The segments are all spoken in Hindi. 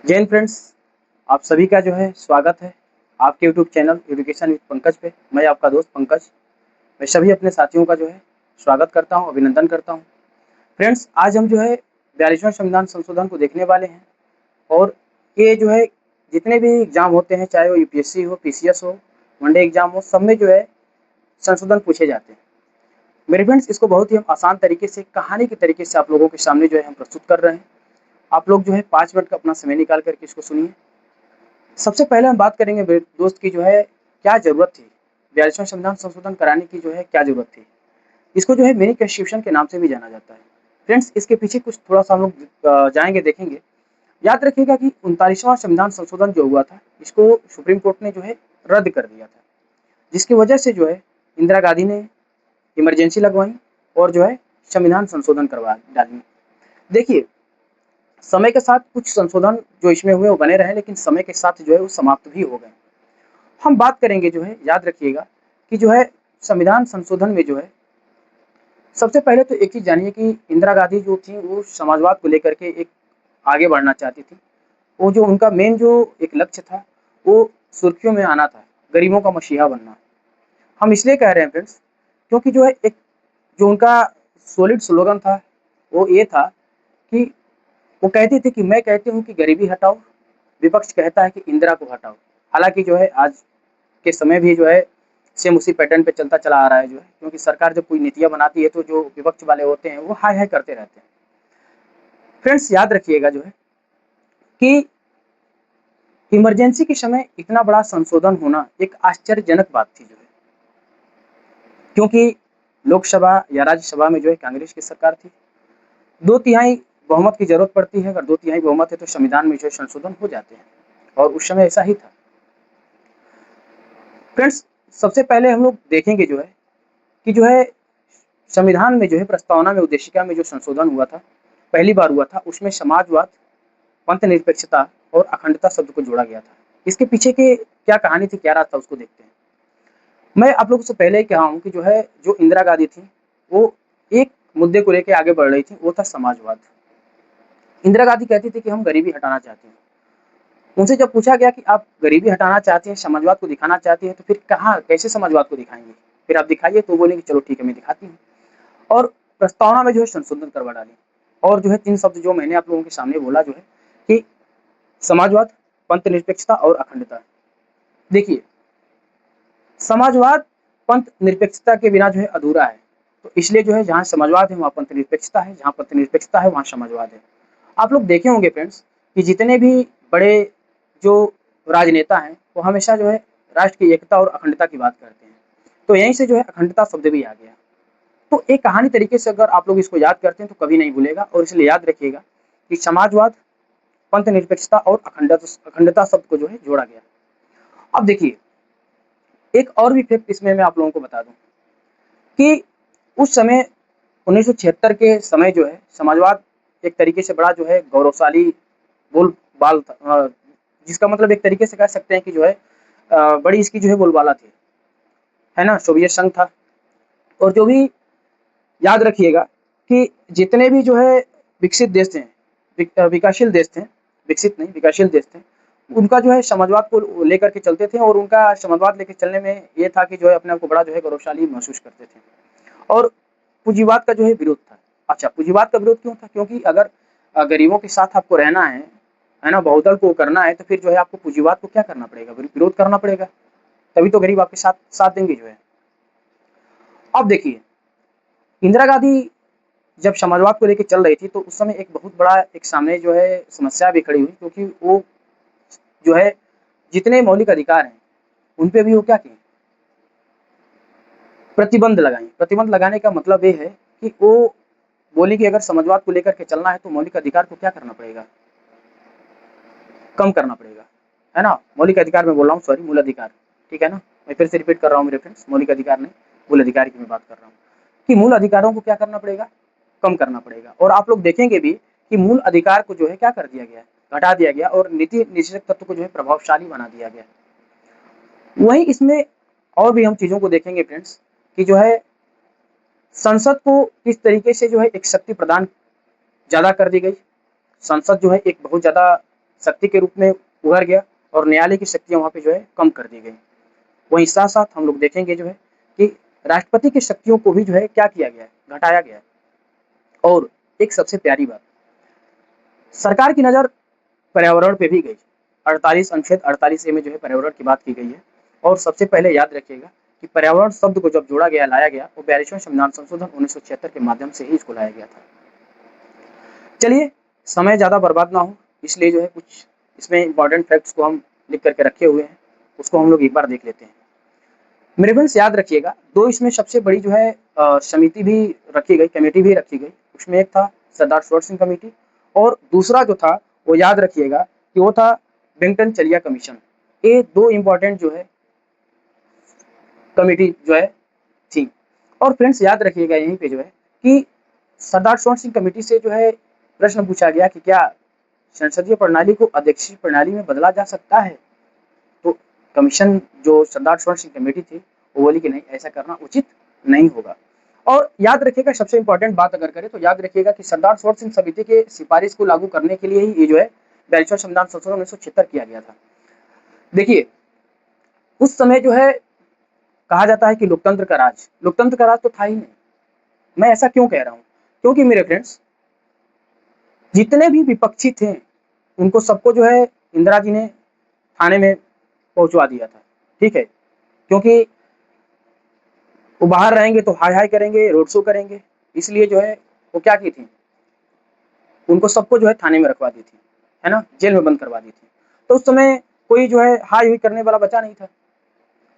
जय हिंद फ्रेंड्स, आप सभी का जो है स्वागत है आपके YouTube channel education with Pankaj पे। मैं आपका दोस्त पंकज। मैं सभी अपने साथियों का जो है स्वागत करता हूं, अभिनंदन करता हूं। फ्रेंड्स, आज हम जो है 42वां संविधान संशोधन को देखने वाले हैं। और ये जो है जितने भी एग्जाम होते हैं, चाहे वो यूपीएससी हो, पीसीएस हो, वनडे एग्जाम हो, सब में जो है संशोधन पूछे जाते हैं। मेरे फ्रेंड्स, इसको बहुत ही हम आसान तरीके से, कहानी के तरीके से आप लोगों के सामने जो है हम प्रस्तुत कर रहे हैं। आप लोग जो है 5 मिनट का अपना समय निकाल करके इसको सुनिए। सबसे पहले हम बात करेंगे मेरे दोस्त की जो है क्या ज़रूरत थी, 42वां संविधान संशोधन कराने की जो है क्या ज़रूरत थी। इसको जो है मिनी कॉन्स्टिट्यूशन के नाम से भी जाना जाता है। फ्रेंड्स, इसके पीछे कुछ थोड़ा-सा हम लोग जाएँगे, देखेंगे। याद रखिएगा कि 39वां संविधान संशोधन जो हुआ था, इसको सुप्रीम कोर्ट ने जो है रद्द कर दिया था, जिसकी वजह से जो है इंदिरा गांधी ने इमरजेंसी लगवाई और जो है संविधान संशोधन करवा डाली। देखिए, समय के साथ कुछ संशोधन जो इसमें हुए वो बने रहे, लेकिन समय के साथ जो है वो समाप्त भी हो गए। हम बात करेंगे जो है, याद रखिएगा कि जो है संविधान संशोधन में जो है सबसे पहले तो एक चीज़ जानिए कि इंदिरा गांधी जो थी वो समाजवाद को लेकर के एक आगे बढ़ना चाहती थी। वो जो उनका मेन जो एक लक्ष्य था वो सुर्खियों में आना था, गरीबों का मसीहा बनना। हम इसलिए कह रहे हैं फ्रेंड्स, क्योंकि जो है एक जो उनका सॉलिड स्लोगन था वो ये था कि वो कहती थी कि मैं कहती हूँ कि गरीबी हटाओ, विपक्ष कहता है कि इंदिरा को हटाओ। हालाँकि जो है आज के समय भी जो है सेम उसी पैटर्न पे चलता चला आ रहा है जो है, क्योंकि सरकार जब कोई नीतियाँ बनाती है तो जो विपक्ष वाले होते हैं वो हाय-हाय करते रहते हैं। फ्रेंड्स, याद रखिएगा जो है कि इमरजेंसी के समय इतना बड़ा संशोधन होना एक आश्चर्यजनक बात थी जो है, क्योंकि लोकसभा या राज्यसभा में जो है कांग्रेस की सरकार थी। 2/3 बहुमत की ज़रूरत पड़ती है, अगर 2/3 बहुमत है तो संविधान में जो है संशोधन हो जाते हैं, और उस समय ऐसा ही था। फ्रेंड्स, सबसे पहले हम लोग देखेंगे जो है कि जो है संविधान में जो है प्रस्तावना में, उद्देशिका में जो संशोधन हुआ था, पहली बार हुआ था, उसमें समाजवाद, पंथ निरपेक्षता और अखंडता शब्द को जोड़ा गया था। इसके पीछे के क्या कहानी थी, क्या राज था, उसको देखते हैं। मैं आप लोगों से पहले ही कहा हूँ कि जो है जो इंदिरा गांधी थी वो एक मुद्दे को लेकर आगे बढ़ रही थी, वो था समाजवाद। इंदिरा गांधी कहती थी कि हम गरीबी हटाना चाहते हैं। उनसे जब पूछा गया कि आप गरीबी हटाना चाहते हैं, समाजवाद को दिखाना चाहती हैं, तो फिर कहाँ, कैसे समाजवाद को दिखाएंगे, फिर आप दिखाइए। तो बोले कि चलो ठीक है, मैं दिखाती हूँ। और प्रस्तावना में जो है संशोधन करवा डाली। और जो है 3 शब्द जो मैंने आप लोगों के सामने बोला जो है कि समाजवाद, पंथ निरपेक्षता और अखंडता। देखिए, समाजवाद पंथ निरपेक्षता के बिना जो है अधूरा है। तो इसलिए जो है जहाँ समाजवाद है वहाँ पंथ निरपेक्षता है, जहाँ पंथ निरपेक्षता है वहाँ समाजवाद है। आप लोग देखे होंगे फ्रेंड्स कि जितने भी बड़े जो राजनेता हैं वो हमेशा जो है राष्ट्र की एकता और अखंडता की बात करते हैं। तो यहीं से जो है अखंडता शब्द भी आ गया। तो एक कहानी तरीके से अगर आप लोग इसको याद करते हैं तो कभी नहीं भूलेगा, और इसलिए याद रखिएगा कि समाजवाद, पंथ निरपेक्षता और अखंडता शब्द को जो है जोड़ा गया। अब देखिए, एक और भी फैक्ट इसमें मैं आप लोगों को बता दूं कि उस समय 1976 के समय जो है समाजवाद एक तरीके से बड़ा जो है गौरवशाली बोलबाल था, जिसका मतलब एक तरीके से कह सकते हैं कि जो है बड़ी इसकी जो है बोलबाला थी, है ना। सोवियत संघ था। और जो भी, याद रखिएगा कि जितने भी जो है विकसित देश थे, विकासशील देश थे, विकसित नहीं विकासशील देश थे, उनका जो है समाजवाद को लेकर के चलते थे, और उनका समाजवाद लेकर चलने में ये था कि जो है अपने आप को बड़ा जो है गौरवशाली महसूस करते थे। और पूंजीवाद का जो है विरोध था। अच्छा, पूंजीवाद का विरोध क्यों था? क्योंकि अगर गरीबों के साथ आपको रहना है ना, बहुदल को करना है, तो फिर जो है आपको पूंजीवाद को क्या करना पड़ेगा, विरोध करना पड़ेगा, तभी तो गरीब आपके साथ साथ देंगे जो है। अब देखिए, इंदिरा गांधी जब समाजवाद को लेकर चल रही थी तो उस समय एक बहुत बड़ा एक सामने जो है समस्या भी खड़ी हुई, क्योंकि वो जो है जितने मौलिक अधिकार हैं उन पे भी वो क्या की, प्रतिबंध लगाई। प्रतिबंध लगाने का मतलब ये है कि वो बोली कि अगर समाजवाद को लेकर के चलना है तो मौलिक अधिकार को क्या करना पड़ेगा, कम करना पड़ेगा, है ना। मौलिक अधिकार में बोल रहा हूँ, सॉरी, मूल अधिकार, ठीक है ना। मैं फिर से रिपीट कर रहा हूँ मेरे फ्रेंड्स, मौलिक अधिकार नहीं, मूल अधिकार की मैं बात कर रहा हूँ कि मूल अधिकारों को क्या करना पड़ेगा, कम करना पड़ेगा। और आप लोग देखेंगे भी कि मूल अधिकार को जो है क्या कर दिया गया, घटा दिया गया, और नीति निषेधक तत्व को जो है प्रभावशाली बना दिया गया। वही इसमें और भी हम चीजों को देखेंगे फ्रेंड्स कि जो है संसद को किस तरीके से जो है एक शक्ति प्रदान ज्यादा कर दी गई। संसद जो है एक बहुत ज़्यादा शक्ति के रूप में उभर गया और न्यायालय की शक्तियाँ वहाँ पे जो है कम कर दी गई। वहीं साथ-साथ हम लोग देखेंगे जो है कि राष्ट्रपति की शक्तियों को भी जो है क्या किया गया है, घटाया गया है। और एक सबसे प्यारी बात, सरकार की नज़र पर्यावरण पे भी गई। 48 अनुच्छेद 48 ए में जो है पर्यावरण की बात की गई है और सबसे पहले याद रखिएगा कि पर्यावरण शब्द को जब जोड़ा गया, लाया गया, वो 42वें संविधान संशोधन 1976 के माध्यम से ही इसको लाया गया था। चलिए, समय ज़्यादा बर्बाद ना हो, इसलिए जो है कुछ इसमें इम्पोर्टेंट फैक्ट्स को हम लिख करके रखे हुए हैं, उसको हम लोग एक बार देख लेते हैं। मेरे फ्रेंड्स याद रखिएगा, 2 इसमें सबसे बड़ी जो है समिति भी रखी गई, कमेटी भी रखी गई। उसमें एक था सरदार सरोवर सिंह कमेटी और दूसरा जो था वो याद रखिएगा कि वो था बेंटन-चलिया कमीशन। ये 2 इम्पोर्टेंट जो है कमेटी जो है थी। और फ्रेंड्स याद रखिएगा यहीं पे जो है कि सरदार सरोवर सिंह कमेटी से जो है प्रश्न पूछा गया कि क्या संसदीय प्रणाली को अध्यक्षीय प्रणाली में बदला जा सकता है? तो कमीशन जो सरदार सरोवर सिंह कमेटी थी वो बोली कि नहीं, ऐसा करना उचित नहीं होगा। और याद रखिएगा सबसे इम्पोर्टेंट बात अगर करें तो याद रखिएगा कि सरदार सरोवर सिंह समिति के सिफारिश को लागू करने के लिए ही ये जो है 42वां संविधान संशोधन 1976 किया गया था। देखिए, उस समय जो है कहा जाता है कि लोकतंत्र का राज तो था ही नहीं। मैं ऐसा क्यों कह रहा हूँ? क्योंकि मेरे फ्रेंड्स जितने भी विपक्षी थे उनको सबको जो है इंदिरा जी ने थाने में पहुंचवा दिया था, ठीक है? क्योंकि वो बाहर रहेंगे तो हाय-हाय करेंगे, रोड शो करेंगे, इसलिए जो है वो क्या की थी, उनको सबको जो है थाने में रखवा दी थी, है ना? जेल में बंद करवा दी थी। तो उस समय कोई जो है हाय-हुई करने वाला बचा नहीं था,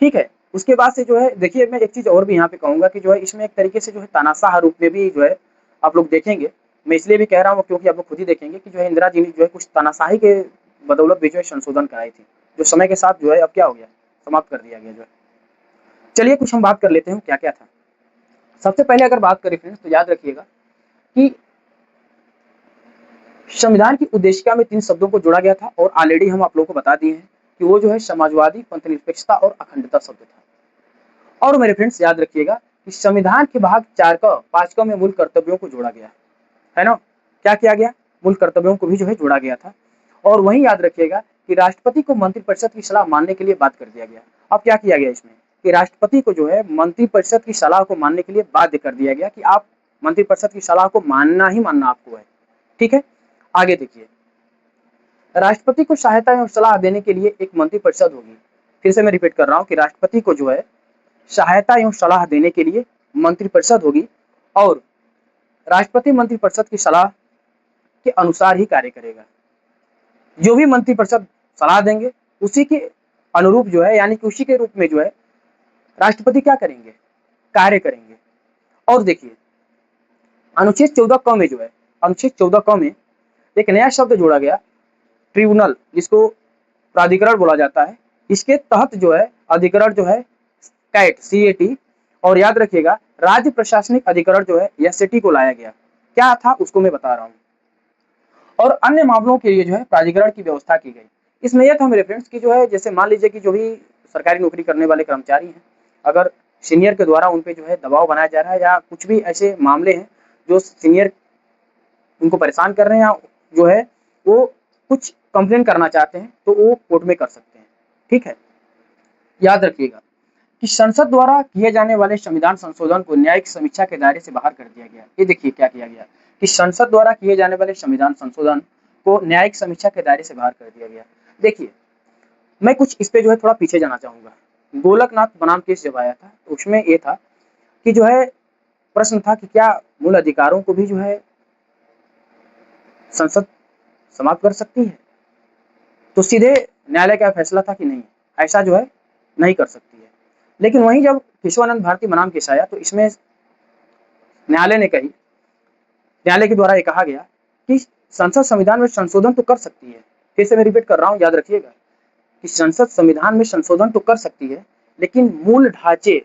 ठीक है? उसके बाद से जो है देखिए, मैं एक चीज़ और भी यहाँ पे कहूँगा कि जो है इसमें एक तरीके से जो है तानाशाह रूप में भी जो है आप लोग देखेंगे। मैं इसलिए भी कह रहा हूँ क्योंकि आप लोग खुद ही देखेंगे कि जो है इंदिरा जी ने जो है कुछ तानाशाही के बदौलत भी जो है संशोधन कराई थी, जो समय के साथ जो है अब क्या हो गया, समाप्त कर दिया गया जो है। चलिए कुछ हम बात कर लेते हैं क्या-क्या था। सबसे पहले अगर बात करें फ्रेंड्स तो याद रखिएगा कि संविधान की उद्देशिका में 3 शब्दों को जोड़ा गया था और ऑलरेडी हम आप लोगों को बता दिए हैं कि वो जो है समाजवादी, पंथनिरपेक्षता और अखंडता शब्द था। और मेरे फ्रेंड्स याद रखिएगा कि संविधान के भाग 4 का 5 का में मूल कर्तव्यों को जोड़ा गया है ना? क्या किया गया? मूल कर्तव्यों को भी जो है जोड़ा गया था। और वहीं याद रखिएगा कि राष्ट्रपति को मंत्रिपरिषद की सलाह मानने के लिए बात कर दिया गया। अब क्या किया गया इसमें कि राष्ट्रपति को जो है मंत्रिपरिषद की सलाह को मानने के लिए बाध्य कर दिया गया कि आप मंत्रिपरिषद की सलाह को मानना ही मानना आपको है, ठीक है? आगे देखिए, राष्ट्रपति को सहायता एवं सलाह देने के लिए एक मंत्रिपरिषद होगी। फिर से मैं रिपीट कर रहा हूँ कि राष्ट्रपति को जो है सहायता एवं सलाह देने के लिए मंत्रिपरिषद होगी और राष्ट्रपति मंत्रिपरिषद की सलाह के अनुसार ही कार्य करेगा। जो भी मंत्रिपरिषद सलाह देंगे उसी के अनुरूप जो है, यानी कि उसी के रूप में जो है राष्ट्रपति क्या करेंगे, कार्य करेंगे। और देखिए, अनुच्छेद 14 क में जो है, अनुच्छेद 14 क में एक नया शब्द जोड़ा गया, ट्रिब्यूनल, जिसको प्राधिकरण बोला जाता है। इसके तहत जो है अधिकरण जो है CAT और याद रखिएगा राज्य प्रशासनिक अधिकरण जो है SAT को लाया गया। क्या था उसको मैं बता रहा हूँ। और अन्य मामलों के लिए जो है प्राधिकरण की व्यवस्था की गई। इसमें यह था मेरे फ्रेंड्स कि जो है जैसे मान लीजिए कि जो भी सरकारी नौकरी करने वाले कर्मचारी हैं, अगर सीनियर के द्वारा उन पे जो है दबाव बनाया जा रहा है या कुछ भी ऐसे मामले हैं जो सीनियर उनको परेशान कर रहे हैं या जो है वो कुछ कंप्लेन करना चाहते हैं तो वो कोर्ट में कर सकते हैं, ठीक है? याद रखिएगा कि संसद द्वारा किए जाने वाले संविधान संशोधन को न्यायिक समीक्षा के दायरे से बाहर कर दिया गया। ये देखिए क्या किया गया कि संसद द्वारा किए जाने वाले संविधान संशोधन को न्यायिक समीक्षा के दायरे से बाहर कर दिया गया। देखिए, मैं कुछ इस पे जो है थोड़ा पीछे जाना चाहूंगा। गोलकनाथ बनाम केस जब आया था तो उसमें ये था कि जो है प्रश्न था कि क्या मूल अधिकारों को भी जो है संसद समाप्त कर सकती है? तो सीधे न्यायालय का फैसला था कि नहीं, ऐसा जो है नहीं कर सकती है। लेकिन वहीं जब केशवानंद भारती बनाम केस आया तो इसमें न्यायालय के द्वारा ये कहा गया कि संसद संविधान में संशोधन तो कर सकती है। फिर से मैं रिपीट कर रहा हूँ, याद रखिएगा कि संसद संविधान में संशोधन तो कर सकती है, लेकिन मूल ढांचे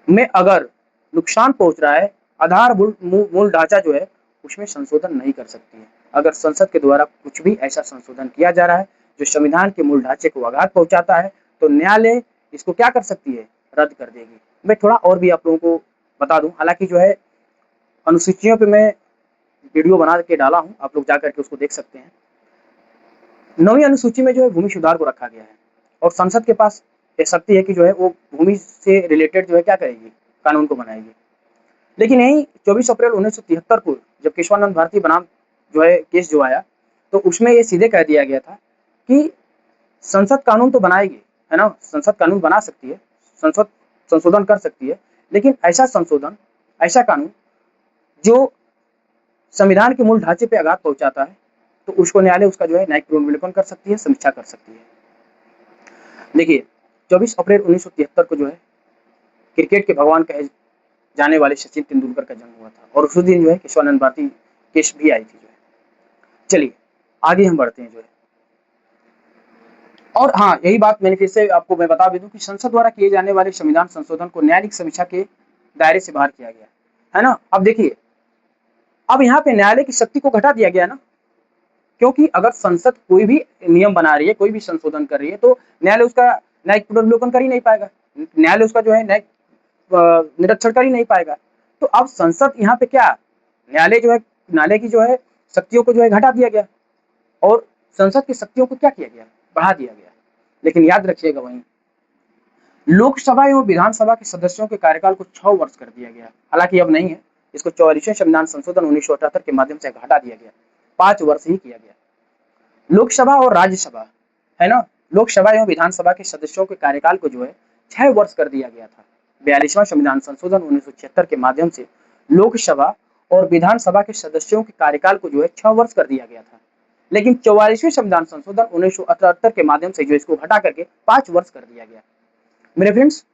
में अगर नुकसान पहुंच रहा है, आधारभूत मूल ढांचा जो है उसमें संशोधन नहीं कर सकती है। अगर संसद के द्वारा कुछ भी ऐसा संशोधन किया जा रहा है जो संविधान के मूल ढांचे को आघात पहुंचाता है तो न्यायालय इसको क्या कर सकती है, रद्द कर देगी। मैं थोड़ा और भी आप लोगों को बता दूं, हालांकि जो है अनुसूचियों पे मैं वीडियो बना के डाला हूं, आप लोग जा करके उसको देख सकते हैं। 9वीं अनुसूची में जो है भूमि सुधार को रखा गया है और संसद के पास एक शक्ति है कि जो है वो भूमि से रिलेटेड जो है क्या करेगी, कानून को बनाएगी। लेकिन यही 24 अप्रैल 1973 को जब केशवानंद भारती बनाम जो है केस जो आया, तो उसमें ये सीधे कह दिया गया था कि संसद कानून तो बनाएगी, है ना, संसद कानून बना सकती है, संसद संशोधन कर सकती है, लेकिन ऐसा संशोधन, ऐसा कानून जो संविधान के मूल ढांचे पे आघात पहुंचाता है, तो उसको न्यायालय उसका जो है न्यायिक पुनर्विलोकन कर सकती है, समीक्षा कर सकती है। देखिए 24 अप्रैल 1973 को जो है क्रिकेट के भगवान कहे जाने वाले सचिन तेंदुलकर का जन्म हुआ था और उसी दिन जो है केशवानंद भारती केस भी आई थी जो है। चलिए आगे हम बढ़ते हैं जो है। और हाँ, यही बात मैंने फिर से आपको मैं बता भी दूं कि संसद द्वारा किए जाने वाले संविधान संशोधन को न्यायिक समीक्षा के दायरे से बाहर किया गया है ना। अब देखिए, अब यहाँ पे न्यायालय की शक्ति को घटा दिया गया ना, क्योंकि अगर संसद कोई भी नियम बना रही है, कोई भी संशोधन कर रही है, तो न्यायालय उसका न्यायिक पुनर्विलोकन कर ही नहीं पाएगा, न्यायालय उसका जो है न्यायिक निरीक्षण कर ही नहीं पाएगा। तो अब संसद यहाँ पे क्या, न्यायालय जो है, न्यायालय की जो है शक्तियों को जो है घटा दिया गया और संसद की शक्तियों को क्या किया गया, बढ़ा दिया गया। लेकिन याद रखिएगा वहीं लोकसभा एवं विधानसभा के सदस्यों के कार्यकाल को 6 वर्ष कर दिया गया। हालांकि अब नहीं है, इसको 44वें संविधान संशोधन 1978 के माध्यम से घटा दिया गया, 5 वर्ष ही किया गया। लोकसभा और राज्यसभा, है ना, लोकसभा एवं विधानसभा के सदस्यों के कार्यकाल को जो है 6 वर्ष कर दिया गया था। 42वां संविधान संशोधन 1976 के माध्यम से लोकसभा और विधानसभा के सदस्यों के कार्यकाल को जो है 6 वर्ष कर दिया गया था। लेकिन 44वें संविधान संशोधन 1978 के माध्यम से जो इसको घटा करके 5 वर्ष कर दिया गया। मेरे फ्रेंड्स,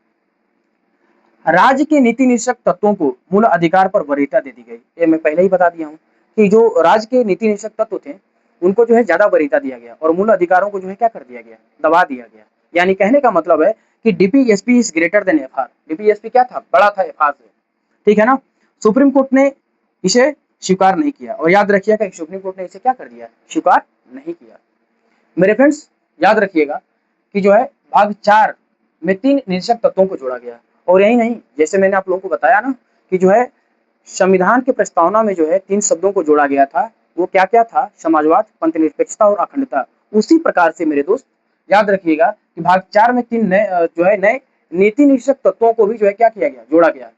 राज्य के नीति निषेधक तत्वों को मूल अधिकार पर वरीयता दे दी गई। ये मैं पहले ही बता दिया हूँ कि जो राज्य के नीति निषेधक तत्व थे उनको जो है ज्यादा वरीयता दिया गया और मूल अधिकारों को जो है क्या कर दिया गया, दबा दिया गया। यानी कहने का मतलब है कि DPSP is greater than FR. DPSP क्या था, बड़ा था एफआर से, ठीक है ना। सुप्रीम कोर्ट ने इसे स्वीकार नहीं किया और याद रखिएगा कि सुप्रीम कोर्ट ने इसे क्या कर दिया, स्वीकार नहीं किया। मेरे फ्रेंड्स याद रखिएगा कि जो है भाग 4 में 3 निषेधक तत्वों को जोड़ा गया और यही नहीं, जैसे मैंने आप लोगों को बताया ना कि जो है संविधान की प्रस्तावना में जो है 3 शब्दों को जोड़ा गया था, वो क्या क्या था, समाजवाद, पंथनिरपेक्षता और अखंडता। उसी प्रकार से मेरे दोस्त याद रखिएगा कि भाग 4 में 3 नए जो है नए नीति निषेधक तत्वों को भी जो है क्या किया गया, जोड़ा गया।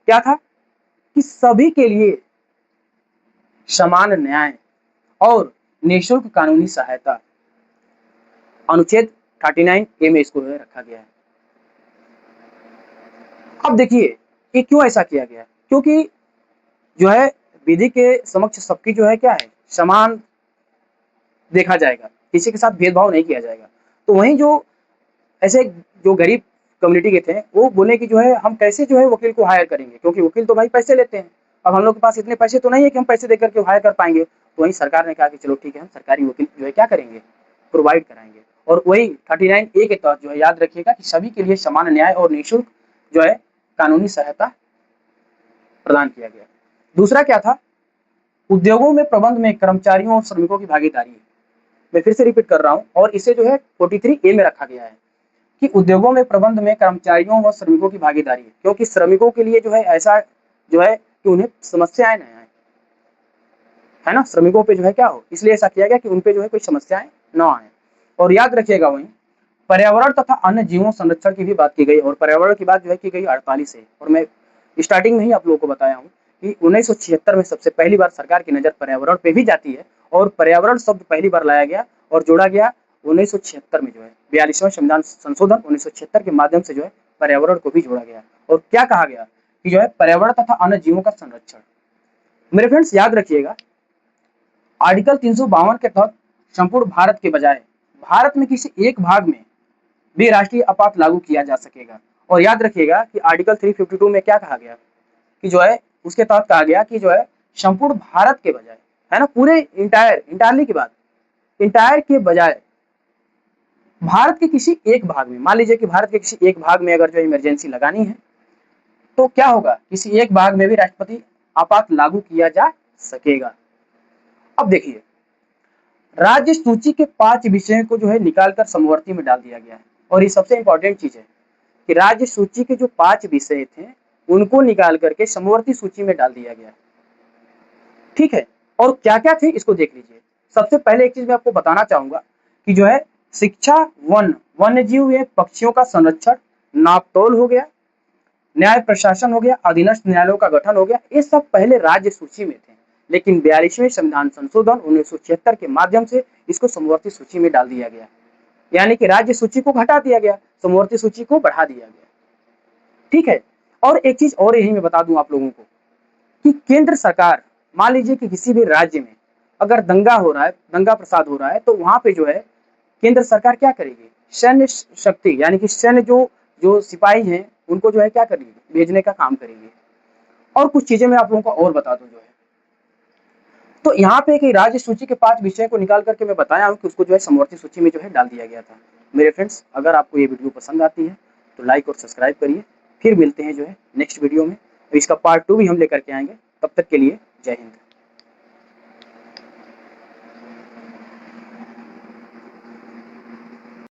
क्या था कि सभी के लिए समान न्याय और निःशुल्क कानूनी सहायता, अनुच्छेद 39A में इसको रखा गया है। अब देखिए कि क्यों ऐसा किया गया, क्योंकि जो है विधि के समक्ष सबकी जो है क्या है, समान देखा जाएगा, किसी के साथ भेदभाव नहीं किया जाएगा। तो वहीं जो ऐसे जो गरीब कम्युनिटी के थे वो बोले कि जो है हम कैसे जो है वकील को हायर करेंगे, क्योंकि वकील तो भाई पैसे लेते हैं, अब हम लोग के पास इतने पैसे तो नहीं है कि हम पैसे देकर के हायर कर पाएंगे। तो वहीं सरकार ने कहा कि चलो ठीक है, हम सरकारी वकील जो है क्या करेंगे, प्रोवाइड कराएंगे। और वही 39A के तहत जो है याद रखिएगा कि सभी के लिए समान न्याय और निःशुल्क जो है कानूनी सहायता प्रदान किया गया। दूसरा क्या था, उद्योगों में प्रबंध में कर्मचारियों और श्रमिकों की भागीदारी। मैं फिर से रिपीट कर रहा हूं और इसे जो है 43A में रखा गया है कि उद्योगों में प्रबंध में कर्मचारियों व श्रमिकों की भागीदारी, क्योंकि श्रमिकों के लिए जो है ऐसा जो है कि उन्हें समस्याएं न आए, है ना, श्रमिकों पे जो है क्या हो, इसलिए ऐसा किया गया कि उन पे जो है कोई समस्याएं न आए। और याद रखिएगा वहीं पर्यावरण तथा अन्य जीवों संरक्षण की भी बात की गई और पर्यावरण की बात जो है की गई 48 है। और मैं स्टार्टिंग में ही आप लोगों को बताया हूँ कि 1976 में सबसे पहली बार सरकार की नजर पर्यावरण पे भी जाती है और पर्यावरण शब्द पहली बार लाया गया और जोड़ा गया 1976 में जो है 42वां संविधान संशोधन 1976 के माध्यम से जो है पर्यावरण को भी जोड़ा गया। और क्या कहा गया कि जो है पर्यावरण तथा अन्य जीवों का संरक्षण। मेरे फ्रेंड्स याद रखिएगा आर्टिकल 352 के तहत संपूर्ण भारत के बजाय भारत में किसी एक भाग में भी राष्ट्रीय आपात लागू किया जा सकेगा। और याद रखिएगा कि आर्टिकल 352 में क्या कहा गया कि जो है उसके तहत कहा गया कि जो है संपूर्ण भारत के बजाय, है ना, पूरे इंटायरली की बात, इंटायर के बजाय भारत के किसी एक भाग में, मान लीजिए कि भारत के किसी एक भाग में अगर जो इमरजेंसी लगानी है तो क्या होगा, किसी एक भाग में भी राष्ट्रपति आपात लागू किया जा सकेगा। अब देखिए राज्य सूची के 5 विषयों को जो है निकालकर समवर्ती में डाल दिया गया है और ये सबसे इंपॉर्टेंट चीज है कि राज्य सूची के जो 5 विषय थे उनको निकाल करके समवर्ती सूची में डाल दिया गया, ठीक है। और क्या क्या थे इसको देख लीजिए। सबसे पहले एक चीज मैं आपको बताना चाहूंगा कि जो है शिक्षा, वन, वन्य जीव एवं पक्षियों का संरक्षण, नापतोल हो गया, न्याय प्रशासन हो गया, अधीनस्थ न्यायालयों का गठन हो गया, ये सब पहले राज्य सूची में थे। लेकिन 42वें संविधान संशोधन 1976 के माध्यम से इसको समवर्ती सूची में डाल दिया गया, यानी कि राज्य सूची को घटा दिया गया, समवर्ती सूची को बढ़ा दिया गया। ठीक है। और एक चीज और यही मैं बता दूं आप लोगों को कि केंद्र सरकार, मान लीजिए कि किसी भी राज्य में अगर दंगा हो रहा है, दंगा प्रसाद हो रहा है, तो वहां पे जो है केंद्र सरकार क्या करेगी, सैन्य शक्ति यानी कि सैन्य जो जो सिपाही हैं उनको जो है क्या करेगी, भेजने का काम करेगी। और कुछ चीजें मैं आप लोगों को और बता दूं जो है, तो यहाँ पे कि राज्य सूची के 5 विषय को निकाल करके मैं बताया हूँ कि उसको जो है समवर्ती सूची में जो है डाल दिया गया था। मेरे फ्रेंड्स, अगर आपको ये वीडियो पसंद आती है तो लाइक और सब्सक्राइब करिए। फिर मिलते हैं जो है नेक्स्ट वीडियो में, तो इसका पार्ट 2 भी हम लेकर के आएंगे। तब तक के लिए जय हिंद।